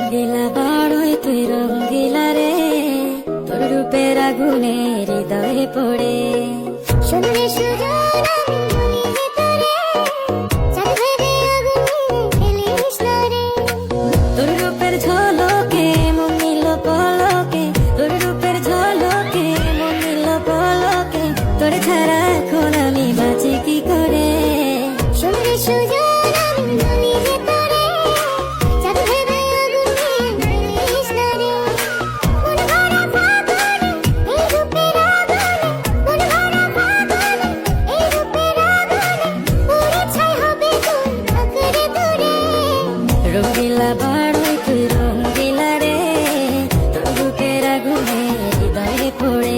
রঙ্গিলা বাড়ই তুই রঙ্গিলা রে, তোর রূপের আগুনে হৃদয়ে পড়ে। শুনলে সুজন আমি বলি যে তোরে, চাঁদ ভেবে আগুনে ফেলিস না রে। তোর রূপের ঝলকে মন নিল পলকে, তোর রূপের ঝলকে মন নিল পলকে, তোর ছাড়া এখন আমি বাঁচি কি করে। শুনলে সুজন আমি বলি যে তোরে, চাঁদ ভেবে আগুনে ফেলিস না রে। মন ভরা ফাগুনে এই রূপের আগুনে, মন ভরা ফাগুনে এই রূপের আগুনে, পুড়ে ছাই হবে তোর আঁকড়ে ধরে। রঙ্গিলা বাড়ই তুই রঙ্গিলা রে, তোর রূপের আগুনে হৃদয়ে পড়ে।